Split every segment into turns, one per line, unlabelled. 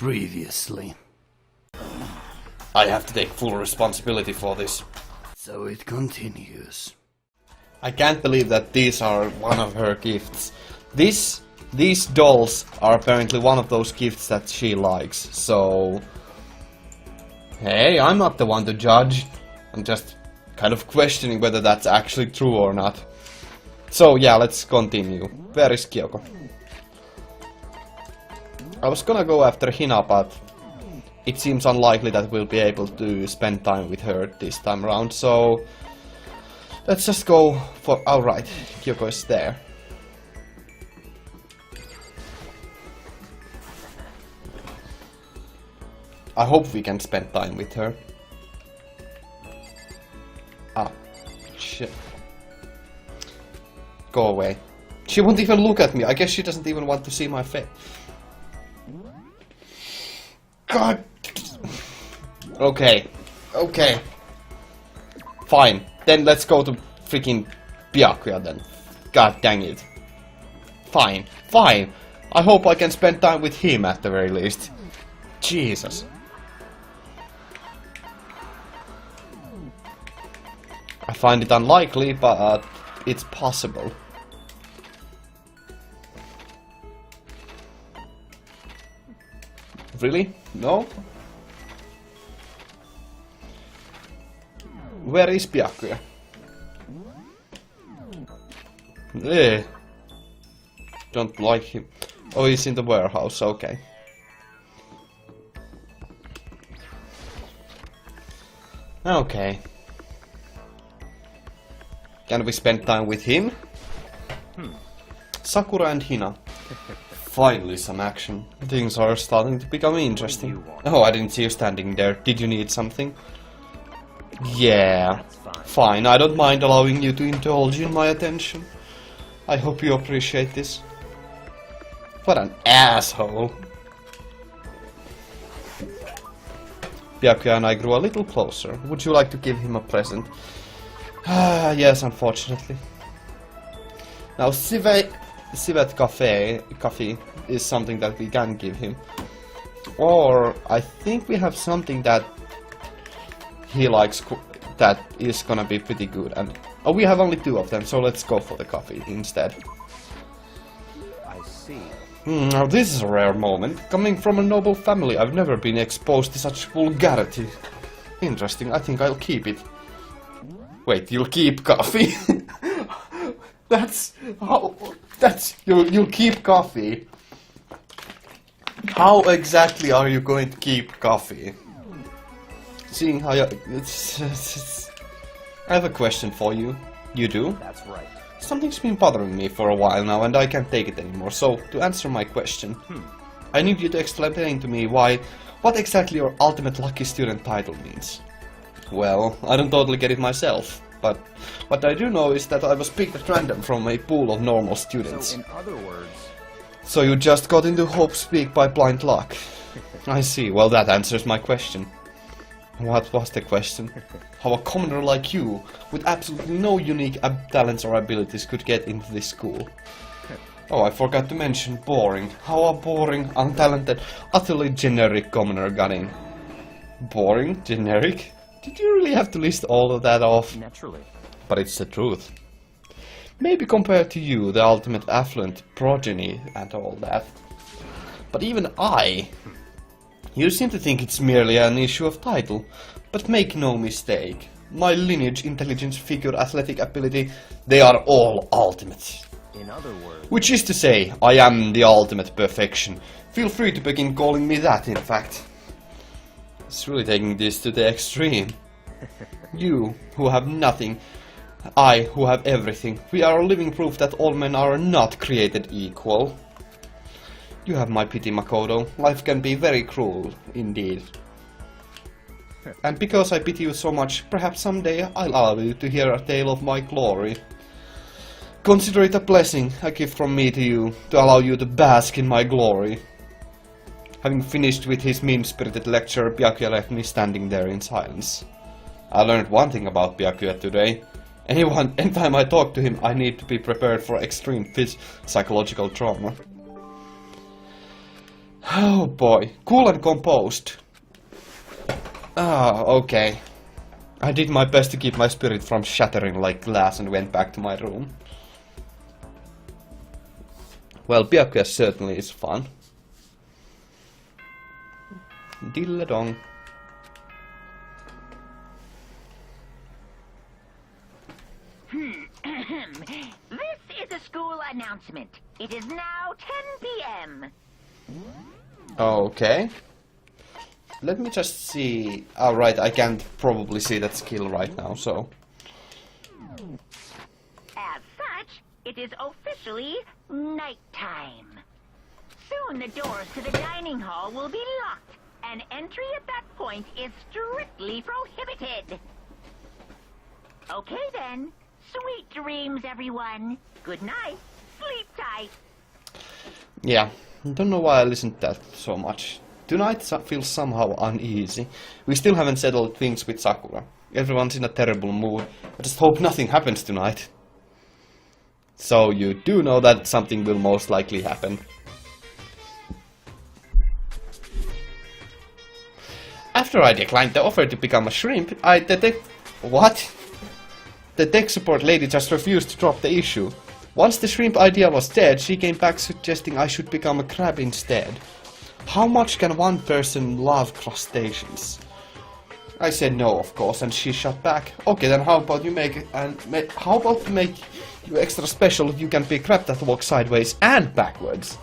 Previously.
I have to take full responsibility for this.
So it continues.
I can't believe that these are one of her gifts. These dolls are apparently one of those gifts that she likes, so... Hey, I'm not the one to judge. I'm just kind of questioning whether that's actually true or not. So yeah, let's continue. Where is Kyoko? I was gonna go after Hina, but it seems unlikely that we'll be able to spend time with her this time around, so... Let's just go for... Alright, Kyoko is there. I hope we can spend time with her. Ah, shit. Go away. She won't even look at me. I guess she doesn't even want to see my face. God. Okay. Okay. Fine. Then let's go to freaking Byakuya then. God dang it. Fine. Fine. I hope I can spend time with him at the very least. Jesus. I find it unlikely, but it's possible. Really? No? Where is Byakuya? Eh. Don't like him. Oh, he's in the warehouse, okay. Okay. Can we spend time with him? Sakura and Hina. Finally some action. Things are starting to become interesting. Oh, I didn't see you standing there. Did you need something? Yeah. Fine, I don't mind allowing you to indulge in my attention. I hope you appreciate this. What an asshole. Byakuya and I grew a little closer. Would you like to give him a present? Ah, yes, unfortunately. Now, Civet coffee is something that we can give him. Or, I think we have something that he likes that is gonna be pretty good. And oh, we have only 2 of them, so let's go for the coffee instead.
I see.
Now this is a rare moment. Coming from a noble family, I've never been exposed to such vulgarity. Interesting, I think I'll keep it. Wait, you'll keep coffee? You'll keep coffee? How exactly are you going to keep coffee? Seeing how you... I have a question for you. You do?
That's right.
Something's been bothering me for a while now and I can't take it anymore, so to answer my question, I need you to explain to me what exactly your ultimate lucky student title means. Well, I don't totally get it myself, but what I do know is that I was picked at random from a pool of normal students.
So in other words...
So you just got into Hope's Peak by blind luck. I see, well that answers my question. What was the question? How a commoner like you, with absolutely no unique talents or abilities, could get into this school? Oh, I forgot to mention boring. How a boring, untalented, utterly generic commoner got in. Boring? Generic? Did you really have to list all of that off?
Naturally.
But it's the truth. Maybe compared to you, the ultimate affluent progeny and all that. But even I... You seem to think it's merely an issue of title, but make no mistake. My lineage, intelligence, figure, athletic ability, they are all ultimate.
In other words...
Which is to say, I am the ultimate perfection. Feel free to begin calling me that, in fact. It's really taking this to the extreme. You, who have nothing, I, who have everything, we are living proof that all men are not created equal. You have my pity, Makoto. Life can be very cruel, indeed. And because I pity you so much, perhaps someday I'll allow you to hear a tale of my glory. Consider it a blessing, a gift from me to you, to allow you to bask in my glory. Having finished with his mean-spirited lecture, Byakuya left me standing there in silence. I learned one thing about Byakuya today. Anytime I talk to him, I need to be prepared for extreme psychological trauma. Oh boy, cool and composed. Ah, okay. I did my best to keep my spirit from shattering like glass and went back to my room. Well, Byakuya certainly is fun. Diddle-dong.
This is a school announcement. It is now 10 p.m.
Okay. Let me just see. Oh, right, I can't probably see that skill right now, so.
As such, it is officially nighttime. Soon the doors to the dining hall will be locked, and entry at that point is strictly prohibited. Okay then. Sweet dreams, everyone. Good night. Sleep tight.
Yeah, don't know why I listened to that so much. Tonight feels somehow uneasy. We still haven't settled things with Sakura. Everyone's in a terrible mood. I just hope nothing happens tonight. So you do know that something will most likely happen. After I declined the offer to become a shrimp, I detect... What? The tech support lady just refused to drop the issue. Once the shrimp idea was dead, she came back suggesting I should become a crab instead. How much can one person love crustaceans? I said no, of course, and she shot back. Okay, then how about you make you extra special? You can be a crab that walks sideways and backwards.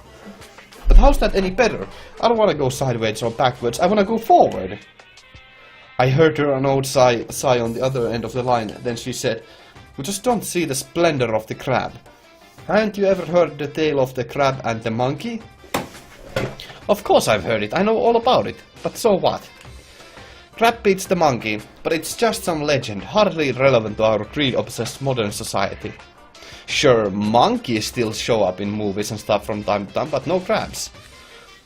But how's that any better? I don't want to go sideways or backwards. I want to go forward. I heard her an old sigh on the other end of the line. Then she said, "We just don't see the splendor of the crab. Haven't you ever heard the tale of the crab and the monkey?" Of course I've heard it. I know all about it. But so what? Crab beats the monkey, but it's just some legend, hardly relevant to our greed-obsessed modern society. Sure, monkeys still show up in movies and stuff from time to time, but no crabs.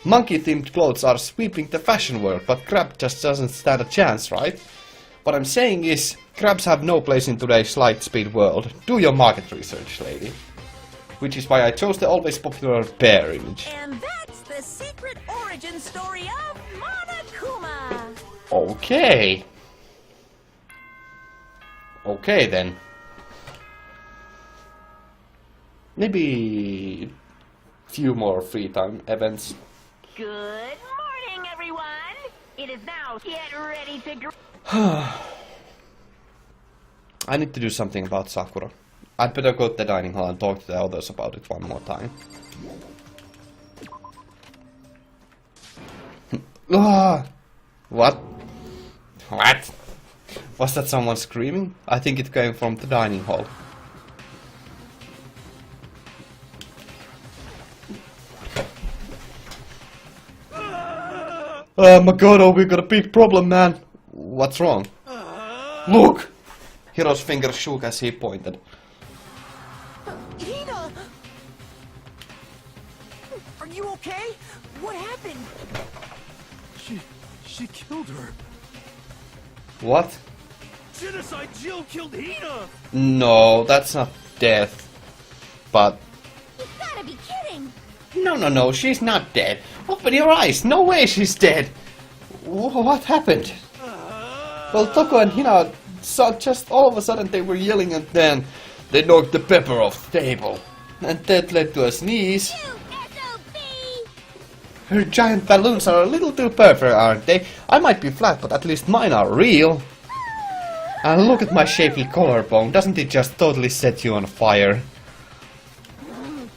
Monkey-themed clothes are sweeping the fashion world, but crab just doesn't stand a chance, right? What I'm saying is, crabs have no place in today's light-speed world. Do your market research, lady. Which is why I chose the always popular bear image.
And that's the secret origin story of Monokuma.
Okay. Okay then. Maybe few more free time events.
Good morning, everyone. It is now get ready to
I need to do something about Sakura. I'd better go to the dining hall and talk to the others about it one more time. What? What? Was that someone screaming? I think it came from the dining hall. Makoto, we got a big problem, man. What's wrong? Look! Hiro's finger shook as he pointed.
Hina! Are you okay? What happened?
She killed her.
What?
Genocide Jill killed Hina!
No, that's not death. But...
You gotta be kidding!
No, she's not dead. Open your eyes, no way she's dead. What happened? Well, Toko and Hina saw just all of a sudden they were yelling and then they knocked the pepper off the table. And that led to a sneeze. Her giant balloons are a little too perfect, aren't they? I might be flat, but at least mine are real. And look at my shapely collarbone, doesn't it just totally set you on fire?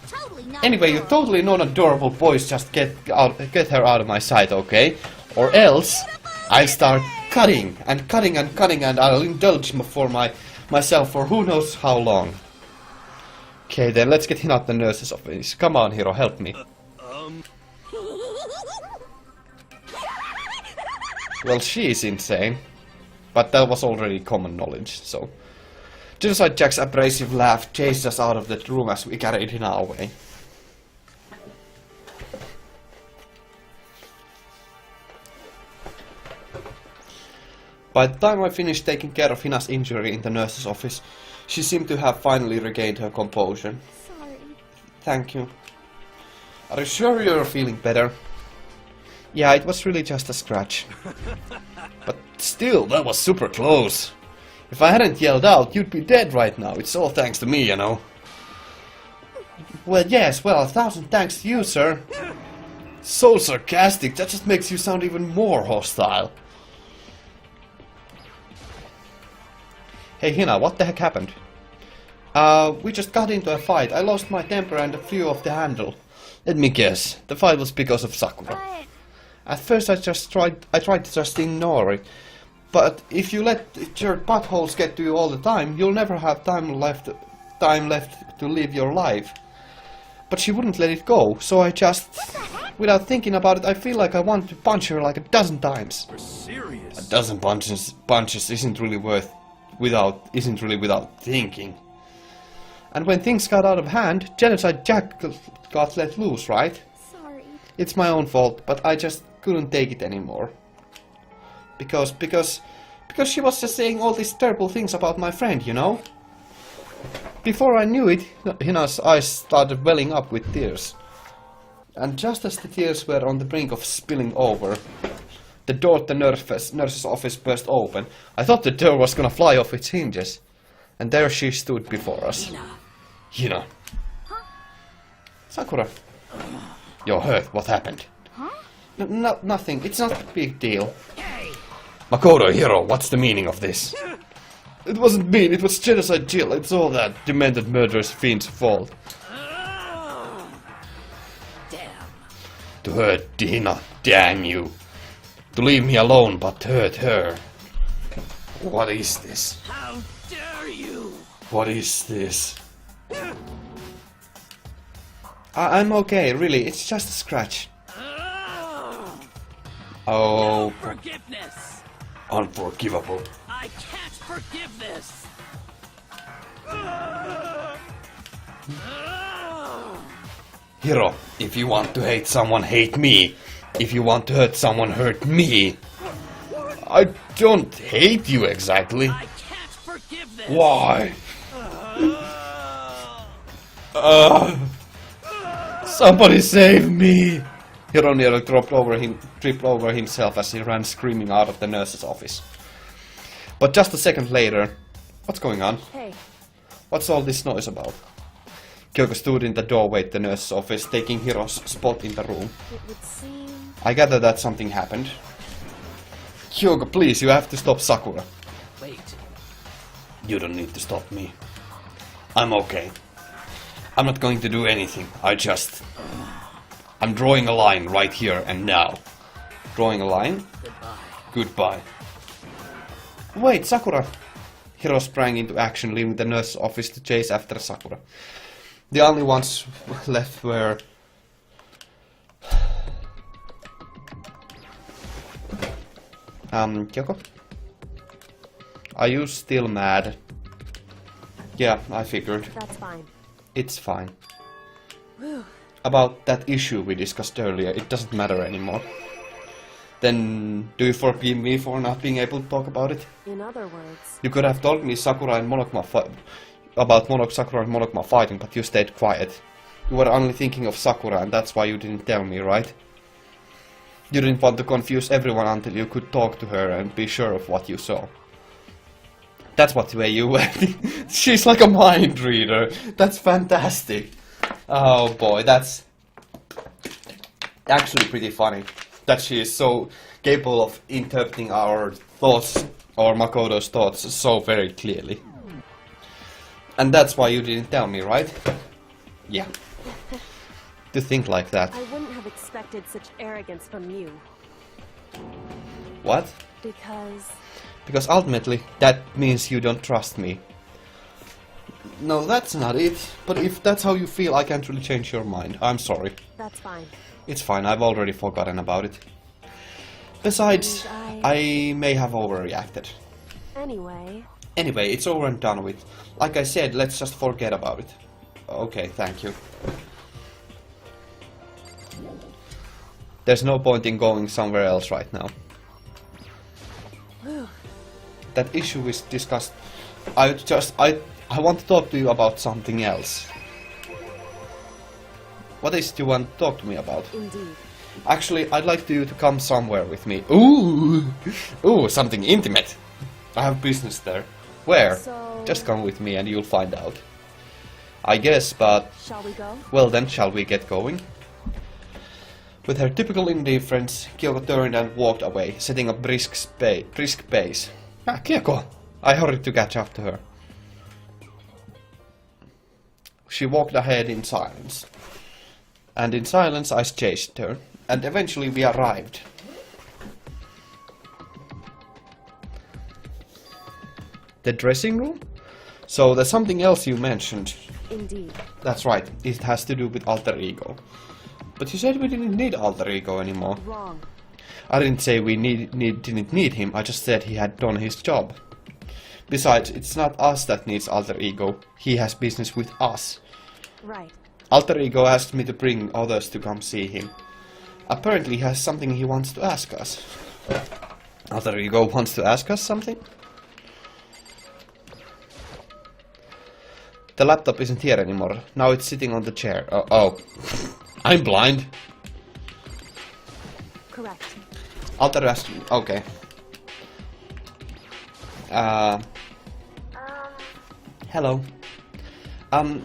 Totally not.
Anyway, you totally non-adorable boys just get her out of my sight, okay? Or else, I'll start cutting and cutting and cutting and I'll indulge for myself for who knows how long. Okay, then let's get him out the nurse's office. Come on, Hiro, help me. Well, she's insane. But that was already common knowledge, so... Genocide Jack's abrasive laugh chased us out of the room as we carried him away. By the time I finished taking care of Hina's injury in the nurse's office, she seemed to have finally regained her composure.
Sorry.
Thank you. Are you sure you're feeling better? Yeah, it was really just a scratch. But still, that was super close. If I hadn't yelled out, you'd be dead right now. It's all thanks to me, you know. Well, yes, well, 1,000 thanks to you, sir. So sarcastic, that just makes you sound even more hostile. Hey, Hina, what the heck happened? We just got into a fight. I lost my temper and a few of the handle. Let me guess, the fight was because of Sakura. At first I tried to just ignore it. But if you let your buttholes get to you all the time, you'll never have time left to live your life. But she wouldn't let it go, so I just, without thinking about it, I feel like I want to punch her like a dozen times.
We're serious.
A dozen punches isn't really without thinking. And when things got out of hand, Genocide Jack got let loose, right?
Sorry.
It's my own fault, but I just couldn't take it anymore. Because she was just saying all these terrible things about my friend, you know? Before I knew it, Hina's eyes started welling up with tears. And just as the tears were on the brink of spilling over, the door to the nurse's office burst open. I thought the door was gonna fly off its hinges. And there she stood before us. Hina. Sakura. You're hurt. What happened? Nothing. It's not a big deal. Makoto, Hiro, what's the meaning of this? It wasn't mean, it was Genocide Jill. It's all that demented murderous fiend's fault.
Damn.
To hurt Hina, damn you. To leave me alone, but hurt her. What is this?
How dare you?
What is this? I'm okay, really. It's just a scratch. Oh,
Forgiveness.
unforgivable.
I can't forgive this.
Hiro, if you want to hate someone, hate me. If you want to hurt someone, hurt me. I don't hate you exactly.
I can't forgive this.
Why? Somebody save me! Hiro nearly tripped over himself as he ran screaming out of the nurse's office. But just a second later... What's going on?
Hey,
What's all this noise about? Kyoko stood in the doorway to the nurse's office, taking Hiro's spot in the room.
it would seem...
I gather that something happened. Kyoko, please, you have to stop Sakura.
Wait.
You don't need to stop me. I'm okay. I'm not going to do anything. I'm drawing a line right here and now. Drawing a line? Goodbye. Wait, Sakura! Hiro sprang into action, leaving the nurse's office to chase after Sakura. The only ones left were... Kyoko? Are you still mad? Yeah, I figured.
That's fine.
It's fine. About that issue we discussed earlier, it doesn't matter anymore. Then, do you forgive me for not being able to talk about it?
In other words,
You could have told me Sakura and Monokuma Sakura and Monokuma fighting, but you stayed quiet. You were only thinking of Sakura, and that's why you didn't tell me, right? You didn't want to confuse everyone until you could talk to her and be sure of what you saw. That's what the way you went. She's like a mind reader. That's fantastic. Oh boy, that's actually pretty funny. That she is so capable of interpreting our thoughts, or Makoto's thoughts, so very clearly. And that's why you didn't tell me, right? Yeah. To think like that.
I wouldn't have expected such arrogance from you.
What? Because ultimately, that means you don't trust me. No, that's not it. But if that's how you feel, I can't really change your mind. I'm sorry.
That's fine.
It's fine, I've already forgotten about it. Besides,
And
I may have overreacted.
Anyway,
It's over and done with. Like I said, let's just forget about it. Okay, thank you. There's no point in going somewhere else right now. That issue is discussed. I want to talk to you about something else. What is it you want to talk to me about?
indeed.
Actually, I'd like you to come somewhere with me. Ooh! Ooh, something intimate. I have business there. Where?
So-
Just come with me and you'll find out. I guess, but...
Shall we go?
Well then, shall we get going? With her typical indifference, Kyoko turned and walked away, setting a brisk pace. Ah, Kyoko! I hurried to catch up to her. She walked ahead in silence. And in silence I chased her. And eventually we arrived. The dressing room? So there's something else you mentioned.
Indeed.
That's right, it has to do with alter ego. But you said we didn't need alter ego anymore.
Wrong.
I didn't say we didn't need him, I just said he had done his job. Besides, it's not us that needs alter ego, he has business with us.
Right.
Alter ego asked me to bring others to come see him. Apparently he has something he wants to ask us. Alter ego wants to ask us something? The laptop isn't here anymore. Now it's sitting on the chair. Oh. I'm blind.
Correct.
Alter asked me. Okay. Hello.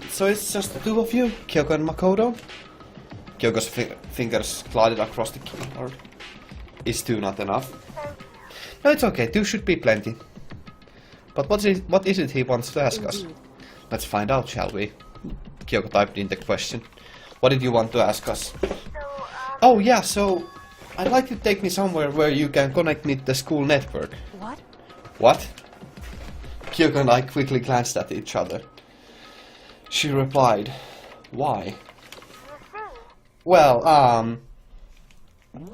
So it's just the two of you, Kyoko and Makoto? Kyoko's fingers glided across the keyboard. Is two not enough? No, it's okay. Two should be plenty. But what is it he wants to ask us?
Indeed.
Let's find out, shall we? Kyoko typed in the question. What did you want to ask us? Oh yeah, so I'd like you to take me somewhere where you can connect me to the school network.
What?
What? Kyoko and I quickly glanced at each other. She replied, why? Well,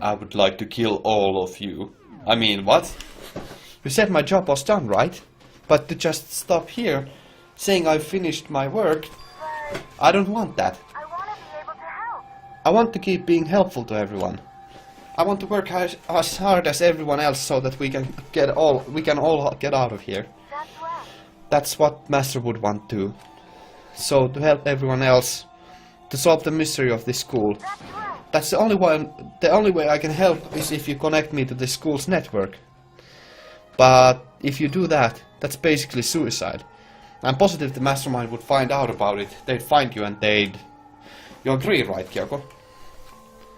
I would like to kill all of you. I mean, what? You said my job was done, right? But to just stop here, saying I've finished my work, I don't want that.
I want to be able to help.
I want to keep being helpful to everyone. I want to work as hard as everyone else so that we can all get out of here.
That's right.
That's what Master would want too. So to help everyone else to solve the mystery of this school.
That's right.
That's the only way I can help is if you connect me to the school's network. But if you do that, that's basically suicide. I'm positive the mastermind would find out about it. They'd find you and they'd... You agree, right, Kyoko?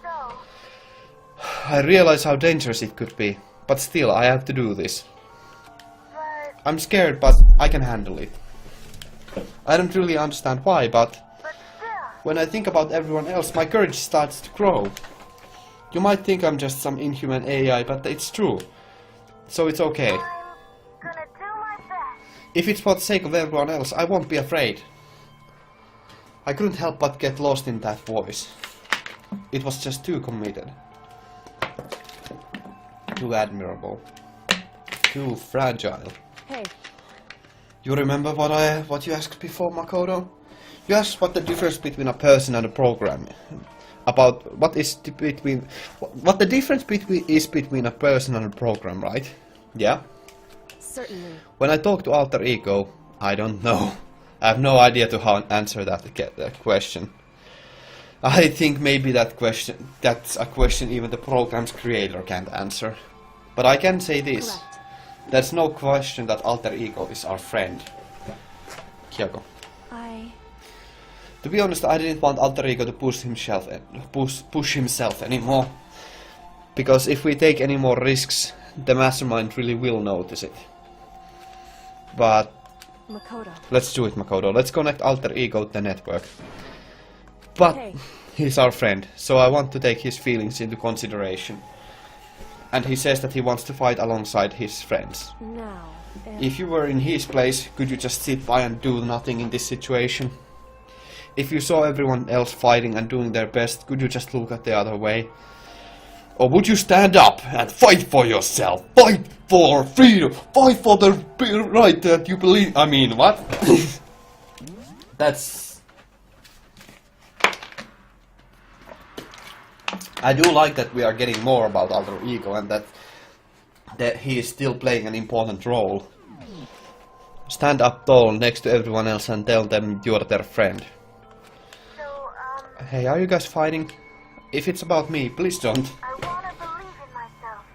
So,
I realize how dangerous it could be, but still, I have to do this.
but
I'm scared, but I can handle it. I don't really understand why, but
still,
when I think about everyone else, my courage starts to grow. You might think I'm just some inhuman AI, but it's true. So it's okay.
I'm gonna do my best.
If it's for the sake of everyone else, I won't be afraid. I couldn't help but get lost in that voice. It was just too committed. Too admirable. Too fragile.
Hey,
You remember what you asked before, Makoto? You asked what the difference between a person and a program. About what the difference is between a person and a program, right? Yeah?
certainly.
When I talk to alter ego, I don't know. I have no idea to how answer that question. I think maybe that's a question even the program's creator can't answer. But I can say this.
Correct.
There's no question that alter ego is our friend. Kyoko. To be honest, I didn't want alter ego to push himself anymore. Because if we take any more risks, the mastermind really will notice it. But
Makoto.
let's do it, Makoto. Let's connect alter ego to the network. But
Hey.
he's our friend, so I want to take his feelings into consideration. And he says that he wants to fight alongside his friends.
Now,
If you were in his place, could you just sit by and do nothing in this situation? If you saw everyone else fighting and doing their best, could you just look at the other way? Or would you stand up and fight for yourself? Fight for freedom! Fight for the right that you believe... I mean, what? That's... I do like that we are getting more about alter ego and that he is still playing an important role. Stand up tall next to everyone else and tell them you're their friend.
So,
Hey, are you guys fighting? If it's about me, please don't.
I want to believe in myself.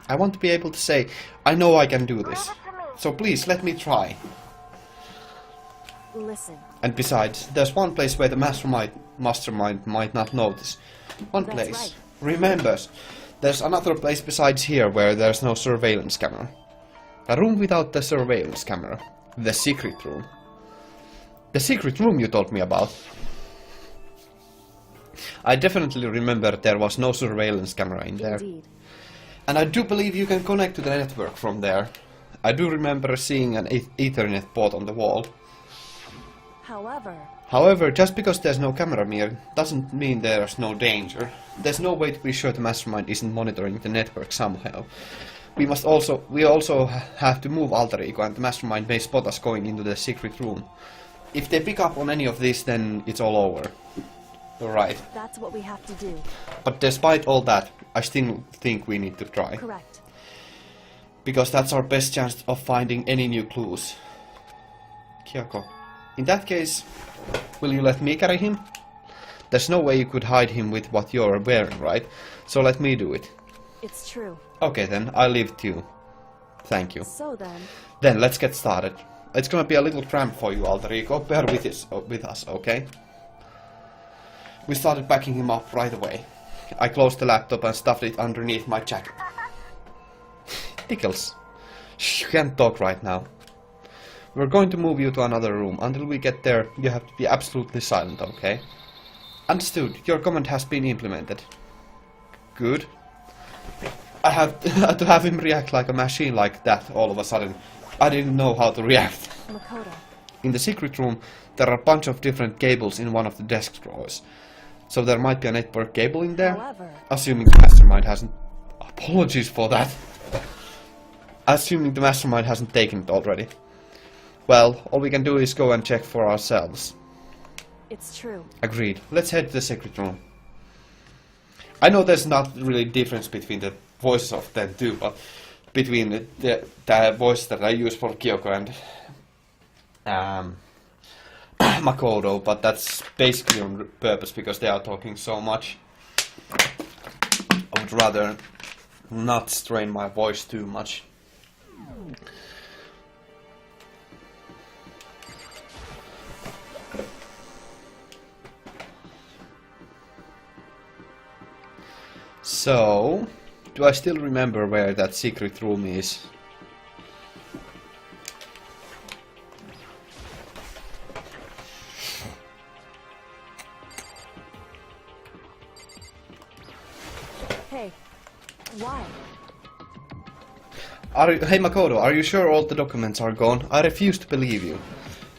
I want to be able to say, I know I can do
Leave
this.
it to me.
So please, let me try.
Listen.
And besides, there's one place where the mastermind might not notice. One
That's
place.
right.
Remember, there's another place besides here where there's no surveillance camera. A room without the surveillance camera. The secret room. The secret room you told me about. I definitely remember there was no surveillance camera in there.
Indeed.
And I do believe you can connect to the network from there. I do remember seeing an Ethernet port on the wall. However, just because there's no camera near doesn't mean there's no danger. There's no way to be sure the mastermind isn't monitoring the network somehow. We also have to move alter ego, and the mastermind may spot us going into the secret room. If they pick up on any of this, then it's all over. Right.
That's what we have to do.
But despite all that, I still think we need to try.
Correct.
Because that's our best chance of finding any new clues. Kyoko. In that case, will you let me carry him? There's no way you could hide him with what you're wearing, right? So let me do it.
It's true.
Okay then, I'll leave it to you. Thank you.
So then...
Then, let's get started. It's gonna be a little cramp for you, alter ego. Bear with us, okay? We started packing him up right away. I closed the laptop and stuffed it underneath my jacket. Tickles. Shh, you can't talk right now. We're going to move you to another room. Until we get there, you have to be absolutely silent, okay? Understood. Your command has been implemented. Good. I have to have him react like a machine like that all of a sudden. I didn't know how to react.
Makoto.
In the secret room, there are a bunch of different cables in one of the desk drawers. So there might be a network cable in there.
However...
Assuming the mastermind hasn't... Apologies for that. Assuming the mastermind hasn't taken it already. Well, all we can do is go and check for ourselves.
It's true.
Agreed. Let's head to the secret room. I know there's not really difference between the voices of them two, but between the voice that I use for Kyoko and Makoto, but that's basically on purpose because they are talking so much. I would rather not strain my voice too much. So, do I still remember where that secret room is?
Hey, why?
Hey Makoto, are you sure all the documents are gone? I refuse to believe you.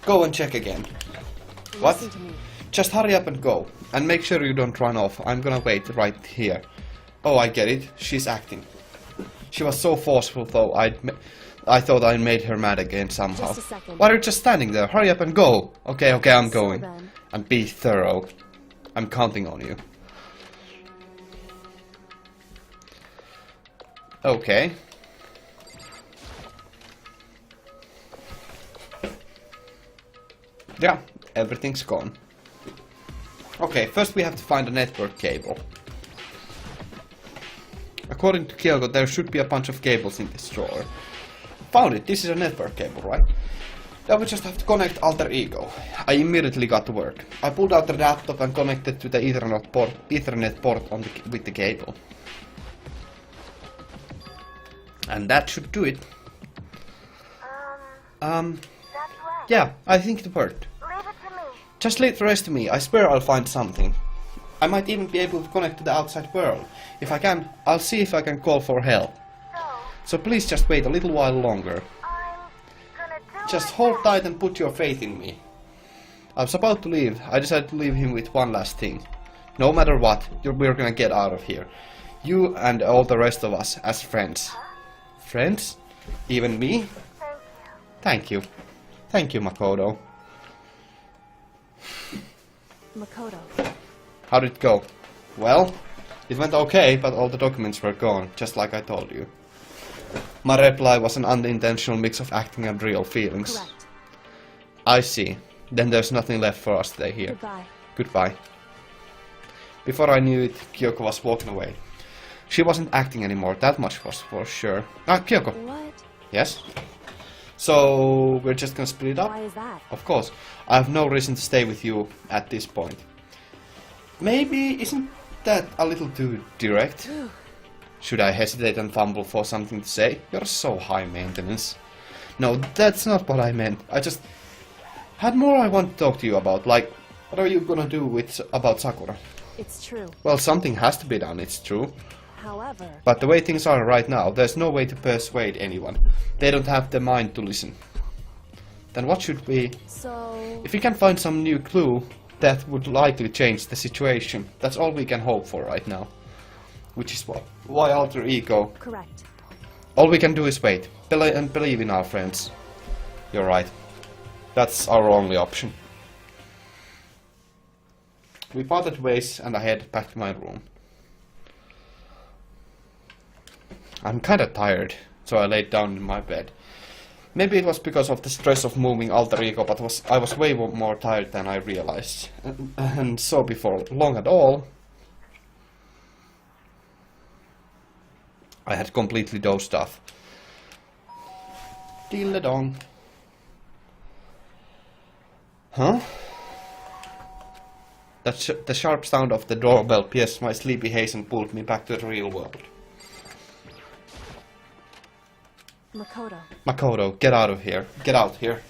Go and check again. What?
Listen to me.
Just hurry up and go. And make sure you don't run off. I'm gonna wait right here. Oh, I get it. She's acting. She was so forceful though, I thought I made her mad again somehow.
Just a second.
Why are you just standing there? Hurry up and go. Okay, I'm
So
going.
then-
And be thorough. I'm counting on you. Okay. Yeah, everything's gone. Okay, first we have to find a network cable. According to Kyoko, there should be a bunch of cables in this drawer. Found it, this is a network cable, right? Now we just have to connect alter ego. I immediately got to work. I pulled out the laptop and connected to the Ethernet port on with the cable. And that should do it.
That's right.
Yeah, I think it worked.
Leave it to me.
Just leave the rest to me, I swear I'll find something. I might even be able to connect to the outside world. If I can, I'll see if I can call for help. So please just wait a little while longer.
I'm gonna do
Just
my
hold
best.
tight and put your faith in me. I was about to leave, I decided to leave him with one last thing. No matter what, we're gonna get out of here. You and all the rest of us as friends. Friends? Even me?
Thank you.
Thank you. Thank you, Makoto.
Makoto.
How did it go? Well, it went okay, but all the documents were gone, just like I told you. My reply was an unintentional mix of acting and real feelings.
Correct.
I see. Then there's nothing left for us today here.
Goodbye.
Goodbye. Before I knew it, Kyoko was walking away. She wasn't acting anymore, that much was for sure. Ah, Kyoko.
What?
Yes? So, we're just gonna split up?
Why is that?
Of course. I have no reason to stay with you at this point. Maybe isn't that a little too direct? Should I hesitate and fumble for something to say? You're so high maintenance. No, that's not what I meant. I just had more I want to talk to you about. Like, what are you gonna do about Sakura?
It's true.
Well, something has to be done, it's true.
However,
But the way things are right now, there's no way to persuade anyone. They don't have the mind to listen. Then what should we...
so
If we can find some new clue, that would likely change the situation. That's all we can hope for right now. Which is why alter ego.
correct.
All we can do is wait. And believe in our friends. You're right. That's our only option. We parted ways and I headed back to my room. I'm kinda tired, so I laid down in my bed. Maybe it was because of the stress of moving alter ego, but I was way more tired than I realized. And so before long at all, I had completely dozed off. Ding-a-dong. Huh? The sharp sound of the doorbell pierced my sleepy haze and pulled me back to the real world.
Makoto.
Makoto, get out of here. Get out here.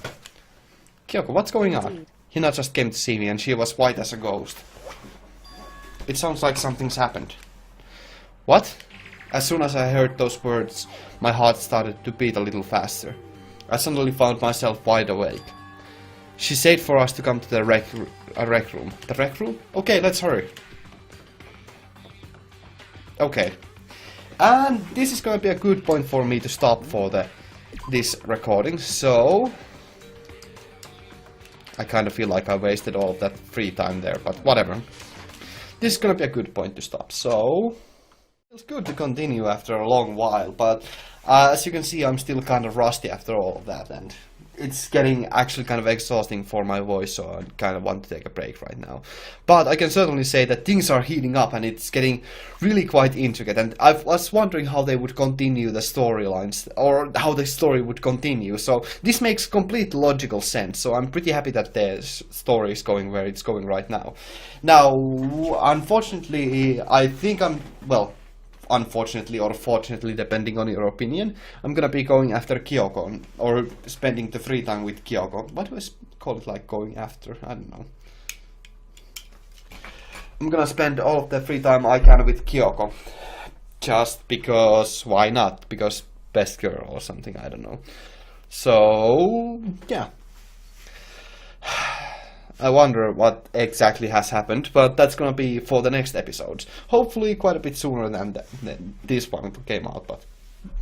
Kyoko, what's going on?
Indeed.
Hina just came to see me and she was white as a ghost. It sounds like something's happened. What? As soon as I heard those words, my heart started to beat a little faster. I suddenly found myself wide awake. She said for us to come to the rec room. The rec room? Okay, let's hurry. Okay. And this is going to be a good point for me to stop for this recording, so... I kind of feel like I wasted all of that free time there, but whatever. This is going to be a good point to stop, so... It's good to continue after a long while, but as you can see I'm still kind of rusty after all of that, and it's getting actually kind of exhausting for my voice, so I kind of want to take a break right now. But I can certainly say that things are heating up and it's getting really quite intricate, and I was wondering how they would continue the storylines, or how the story would continue, so this makes complete logical sense, so I'm pretty happy that the story is going where it's going right now. Now, unfortunately, I think unfortunately or fortunately, depending on your opinion, I'm gonna be going after Kyoko, or spending the free time with Kyoko. What do I call it, like going after? I don't know. I'm gonna spend all of the free time I can with Kyoko. Just because, why not? Because best girl or something, I don't know. So, yeah. I wonder what exactly has happened, but that's gonna be for the next episodes. Hopefully quite a bit sooner than this one came out, but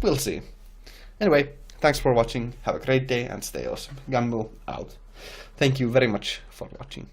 we'll see. Anyway, thanks for watching, have a great day and stay awesome. Gammu out. Thank you very much for watching.